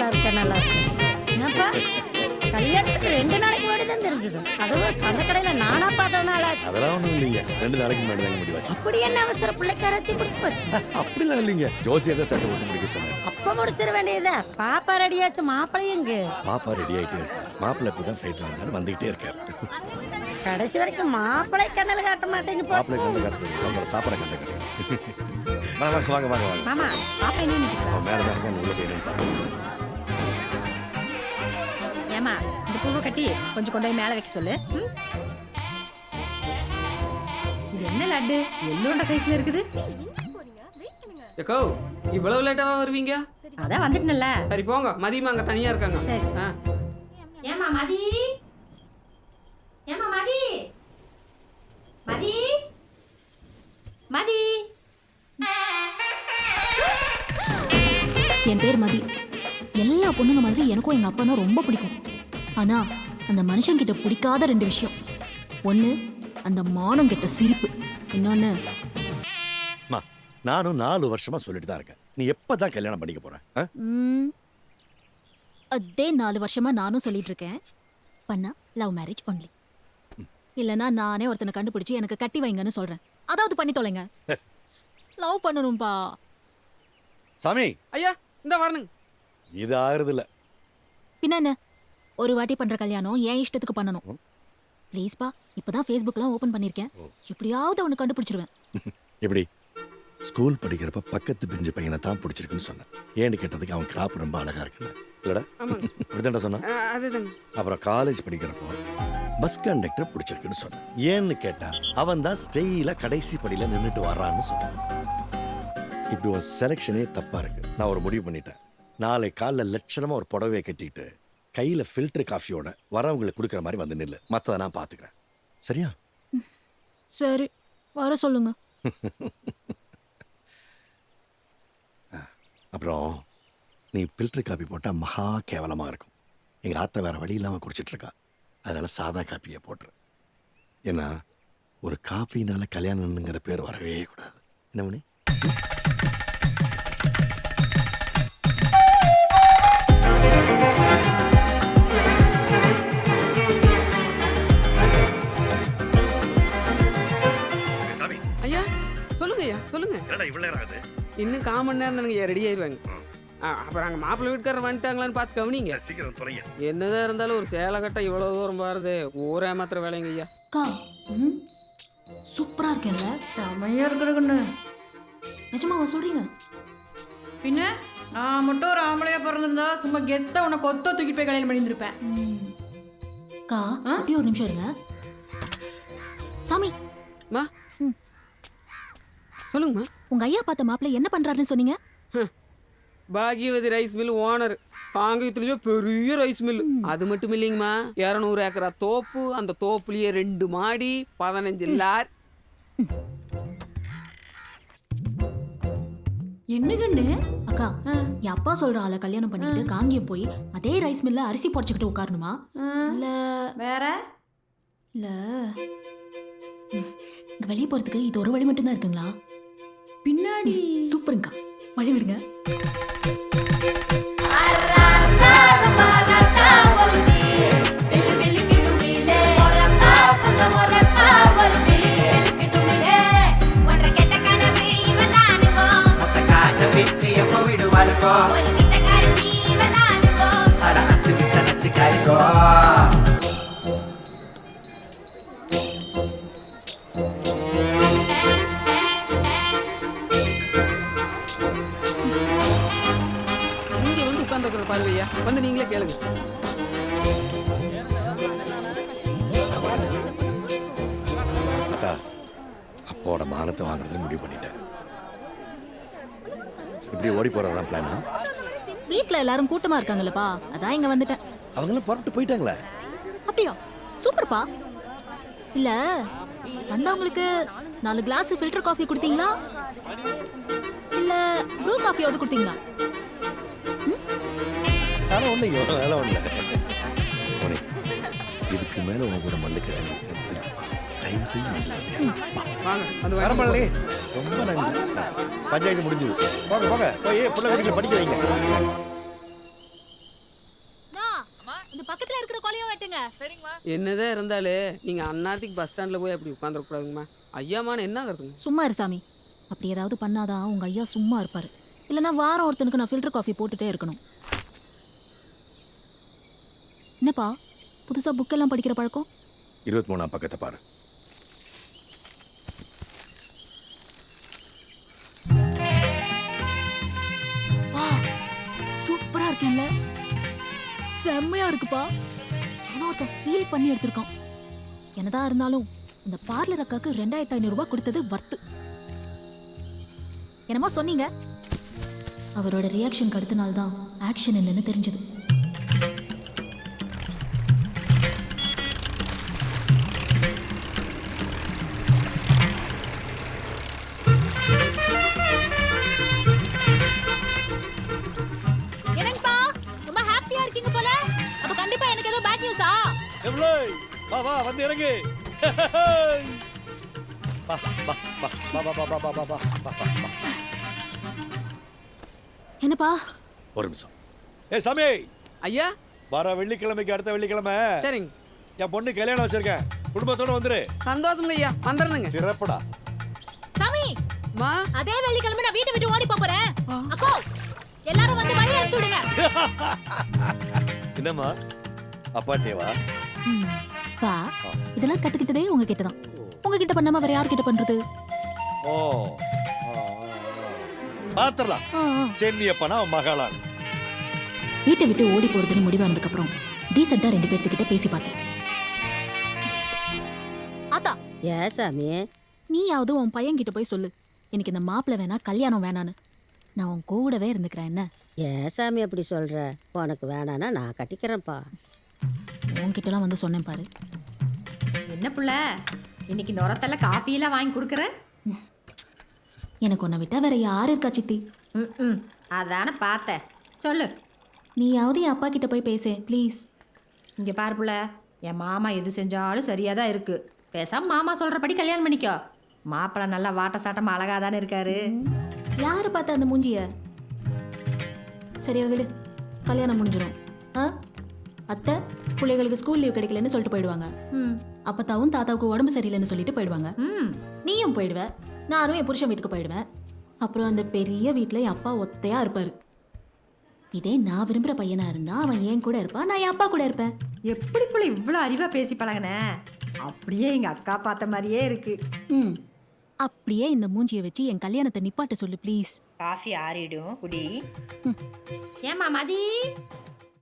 நல்லா இருக்கேன் நல்லா இருக்கேன். என்னப்பா கல்யாணத்துக்கு 2 நாளைக்கு முன்னாடி தான் தெரிஞ்சது. அதுவும் அந்த கடையில நானா பார்த்ததுனால. அதெல்லாம் ஒண்ணும் இல்லைங்க, 2 நாளைக்கு முன்னாடி தாங்க முடிவாச்சு. அப்படி என்ன அவசர பிள்ளைக்காராச்சி பிடிச்சி போச்சு? அப்படிலாம் இல்லைங்க, ஜோசியர் தான் சட்டை போட்டு முடிக்க சொன்னேன். அப்ப முடிச்சிட வேண்டியதா? பாப்பா ரெடியாச்சு, மாப்பிள்ளையும் எங்க? பாப்பா ரெடி ஆகிட்டே இருக்கா. மாப்பிள்ளை இப்பதான் ஃபிளைட்ல வந்தாரு, வந்துகிட்டே இருக்காரு. கடைசி வரைக்கும் மாப்பிள்ளை கண்ணல காட்ட மாட்டேங்க. மாப்பிள்ளை கண்டு காட்டுறது சாப்பிட கண்ட கடை. வாங்க வாங்க வாங்க வாங்க. மாமா பாப்பா என்ன நினைக்கிறா? மேடம் தான் உள்ள போய் நின்று. ஏமா இந்த பூவை கட்டி கொஞ்சம் கொண்டு போய் மேலே வைக்க சொல்லு. இது என்ன லட்டு எல்லோண்ட சைஸ்ல இருக்குது? ஏக்கோ இவ்வளவு லேட்டாவா வருவீங்க? அதான் வந்துட்டேன்ல. சரி போங்க, மதியமா அங்க தனியா இருக்காங்க. சரி. ஏமா மதி, ஏமா மதி, மதி, மதி. என் பேர் மதி. எல்லா பொண்ணுங்க மாதிரி எனக்கும் எங்க அப்பா ரொம்ப பிடிக்கும். ஆனா அந்த மனுஷன் கிட்ட பிடிக்காத 2 விஷயம். ஒண்ணு அந்த மானம் கெட்ட சிரிப்பு, இன்னொன்னு நானும் 4 வருஷமா சொல்லிட்டு தான் இருக்கேன், நீ எப்பதான் கல்யாணம் பண்ணிக்க போற? அதே 4 வருஷமா நானும் சொல்லிட்டு இருக்கேன். பண்ணா லவ் மேரேஜ் ஒன்லி. இல்லனா நானே ஒருத்தனை கண்டுபிடிச்சு எனக்கு கட்டி வைங்கன்னு சொல்றேன். அதாவது பண்ணி தொலைங்க. லவ் பண்ணணும்பா. சாமி ஐயா இந்த வரணுங்க. இது ஆகுறது இல்ல. பின்ன என்ன, ஒரு வாட்டி பண்ற கல்யாணம் என் இஷ்டத்துக்கு பண்ணணும். ப்ளீஸ்பா, இப்பதான் ஃபேஸ்புக்லாம் ஓபன் பண்ணிருக்கேன். எப்படியாவது அவனை கண்டுபிடிச்சிருவேன். எப்படி? ஸ்கூல் படிக்கிறப்ப பக்கத்து பிரிஞ்சு பையனை தான் பிடிச்சிருக்குன்னு சொன்னேன். ஏன்னு கேட்டதுக்கு அவன் கிராப் ரொம்ப அழகா இருக்குன்னு இல்லடா? இப்படிதான்டா சொன்னான். அதுதாங்க. அப்புறம் காலேஜ் படிக்கிறப்போ பஸ் கண்டக்டர் பிடிச்சிருக்குன்னு சொன்னேன். ஏன்னு கேட்டா அவன் தான் ஸ்டெயில கடைசி படியில நின்றுட்டு வர்றான்னு சொன்னான். இப்படி ஒரு செலெக்ஷனே தப்பா இருக்கு. நான் ஒரு முடிவு பண்ணிட்டேன். நாளை காலைல லட்சணமா ஒரு புடவையை கட்டிட்டு கையில ஃபில்டர் காஃபியோட வரவங்களுக்கு கொடுக்குற மாதிரி வந்து நில்லு. மற்றதை நான் பார்த்துக்கிறேன், சரியா? சரி, வர சொல்லுங்க. அப்புறம் நீ ஃபில்டர் காப்பி போட்டால் மகா கேவலமாக இருக்கும். எங்கள் ஆத்த வேற வழி இல்லாமல் குடிச்சிட்ருக்கா. அதனால சாதா காப்பியை போட்டுரு. ஏன்னா ஒரு காப்பினால கல்யாணம்ங்கிற பேர் வரவே கூடாது. என்ன பண்ணி ஐயா சொல்லுங்க ஐயா சொல்லுங்க. இன்னும் 1/4 மணி நேரம் தானுங்க ரெடி ஆயிடுவாங்க. அப்புறம் அங்கே மாப்பிள்ளை வீட்டுக்காரர் வந்துட்டாங்களான்னு பார்த்து கவனிங்க. என்னதான் இருந்தாலும் ஒரு சேலை கட்ட இவ்வளோ தூரம் பாருது, ஊரே மாத்திர வேலைங்க ஐயா. அக்கா சூப்பரா இருக்கேன்ல? செமையா இருக்கிறதுன்னு நிஜமாவா சொல்றீங்க? பின்ன நான் மட்டும் ஒரு ஆம்பளையா பிறந்திருந்தா சும்மா கெத்த உனக்கு கொத்த தூக்கிட்டு போய் கல்யாணம் பண்ணியிருந்திருப்பேன். அக்கா அப்படியே ஒரு நிமிஷம் இருங்க. சாமி மா சொல்லுங்கம்மா. உங்க ஐயா பார்த்த மாப்பிள்ளை என்ன பண்றாருன்னு சொன்னீங்க? பாகியவதி ரைஸ் மில் ஓனர். காங்கயத்துலயோ பெரிய ரைஸ் மில். அது மட்டும் இல்லைங்கம்மா, 200 ஏக்கரா தோப்பு. அந்த தோப்புலயே 2 மாடி, 15 லார். என்னங்கன்னு அக்கா, என் அப்பா சொல்ற ஆளை கல்யாணம் பண்ணிட்டு காங்கியம் போய் அதே ரைஸ் மில்ல அரிசி பொடிச்சுக்கிட்டு உட்காரணுமா? இல்ல வேற இல்ல இங்க வெளியே போறதுக்கு இது ஒரு வழி மட்டும் தான் இருக்குங்களா? பின்னாடி சூப்பருங்கக்கா, வழி விடுங்க. இங்க வந்து உட்கார்ந்துக்கிற பாருவையா, வந்து நீங்களே கேளுங்க. அத்தா, அப்போட மானத்தை வாங்குறதுன்னு முடிவு பண்ணிட்டேன். இப்படி ஓடி போறதுதான் பிளானா? வீட்ல எல்லாரும் கூட்டமா இருக்காங்கல்லப்பா, அதான் இங்க வந்துட்டேன். அவங்களாம் புறப்பட்டு போயிட்டாங்களே. அப்படியா? சூப்பர்ப்பா. இல்ல வந்தவங்களுக்கு 4 கிளாஸ் ஃபில்டர் காஃபி கொடுத்தீங்களா இல்ல ப்ரூ காஃபியாவது கொடுத்தீங்களா? அதெல்லாம் ஒண்ணும் அதெல்லாம் ஒண்ணு. இதுக்கு மேல உங்க கூட மல்லு கேட்டு தயவு செய்து வரமல்லி. ரொம்ப நன்றி. பஞ்சாயத்து முடிஞ்சது. போங்க போங்க போய் பிள்ளை வீட்டுல படிக்க வைங்க. வந்துருங்க. என்னதான் இருந்தாலே நீங்கள் அந்நேரத்துக்கு பஸ் ஸ்டாண்டில் போய் அப்படி உட்காந்துருக்கூடாதுங்கம்மா. ஐயாமான என்ன ஆகுறதுங்க? சும்மா இரு சாமி. அப்படி ஏதாவது பண்ணாதான் உங்க ஐயா சும்மா இருப்பாரு. இல்லைன்னா வாரம் ஒருத்தனுக்கு நான் ஃபில்டர் காஃபி போட்டுட்டே இருக்கணும். என்னப்பா புதுசா புக்கெல்லாம் படிக்கிற பழக்கம்? 23ஆம் பக்கத்தை பாரு. வா, சூப்பரா இருக்கேன்ல. செம்மையா இருக்குப்பா. ஏன்னா ஒருத்தன் ஃபீல் பண்ணி எடுத்திருக்கான். என்னதான் இருந்தாலும் இந்த பார்லர் அக்காக்கு 2500 ரூபாய் கொடுத்தது வர்த்து. என்னமோ சொன்னீங்க. அவரோட ரியாக்ஷனுக்கு அடுத்த நாள் தான் ஆக்ஷன் என்னன்னு தெரிஞ்சது. என்னங்கப்பா ரொம்ப ஹாப்பியா இருக்கீங்க போல. அப்ப கண்டிப்பா எனக்கு ஏதோ பேட் நியூஸா? வா வா வந்து இறங்கு. வா வா வா வா வா வா வா வா வா வா. என்னப்பா? ஒரு நிமிஷம். ஏய் சாமி, ஐயா வர வெள்ளிக்கிழமைக்கு அடுத்த வெள்ளிக்கிழமை சரிங்க. என் பொண்ணு கல்யாணம் வச்சிருக்கேன். குடும்பத்தோட வந்துரு. சந்தோஷங்க ஐயா, வந்துடுறேங்க. சிறப்புடா. சாமி, மா அதே வெள்ளிக்கிழமை நான் வீட்டை விட்டு ஓடி போறேன். அக்கோ எல்லாரும் வந்து வழி அனுப்பிச்சு விடுங்க. என்னம்மா அப்பாட்டேவா? பா, இதெல்லாம் கத்துக்கிட்டதே உங்ககிட்ட தான். உங்ககிட்ட பண்ணாம வேற யார்கிட்ட பண்றது? ஓ பாத்திரலாம். சென்னி அப்பனா மகளான். வீட்டை விட்டு ஓடி போறதுன்னு முடிவானதுக்கு அப்புறம் டீசெண்டா 2 பேர்த்துக்கிட்ட பேசி பார்த்தேன். ஆத்தா, ஏன் சாமி? நீயாவது உன் பையன் கிட்ட போய் சொல்லு, எனக்கு இந்த மாப்பிள்ளை வேணா கல்யாணம் வேணான்னு. நான் உன் கூடவே இருந்துக்கிறேன். என்ன ஏன் சாமி அப்படி சொல்ற? உனக்கு வேணான்னா நான் கட்டிக்கிறேன்ப்பா. உன்கிட்டலாம் வந்து சொன்னேன் பாரு. என்ன புள்ள இன்னைக்கு நுரத்தல்ல காஃபியெல்லாம் வாங்கி கொடுக்குற? எனக்கு உன்னை விட்டா வேற யாரு இருக்கா சித்தி? ம் அதானே பார்த்தேன். சொல்லு. நீயாவது என் அப்பா கிட்ட போய் பேசே ப்ளீஸ். இங்கே பாரு புள்ள, என் மாமா எது செஞ்சாலும் சரியாக தான் இருக்கு. பேசாம மாமா சொல்கிறபடி கல்யாணம் பண்ணிக்கோ. மாப்பிள்ளை நல்லா வாட்ட சாட்டமாக அழகாக தானே இருக்காரு. யாரு பார்த்த அந்த மூஞ்சிய? சரியா விடு, கல்யாணம் முடிஞ்சிடும். அத்தை பிள்ளைகளுக்கு ஸ்கூல் லீவ் கிடைக்கலன்னு சொல்லிட்டு போயிடுவாங்க. அப்பத்தாவும் தாத்தாவுக்கு உடம்பு சரியில்லைன்னு சொல்லிட்டு போயிடுவாங்க. நீயும் போயிடுவ, நானும் என் புருஷன் வீட்டுக்கு போயிடுவேன். அப்புறம் அந்த பெரிய வீட்டில் என் அப்பா ஒத்தையா இருப்பாரு. இதே நான் விரும்புகிற பையனா இருந்தா அவன் என் கூட இருப்பான், நான் என் அப்பா கூட இருப்பேன். எப்படி புள்ள இவ்வளோ அறிவாக பேசி பழகினே? அப்படியே எங்கள் அக்கா பார்த்த மாதிரியே இருக்கு. அப்படியே இந்த மூஞ்சியை வச்சு என் கல்யாணத்தை நிப்பாட்ட சொல்லு ப்ளீஸ். காஃபி ஆறிடும் குடி. ஏமா மதி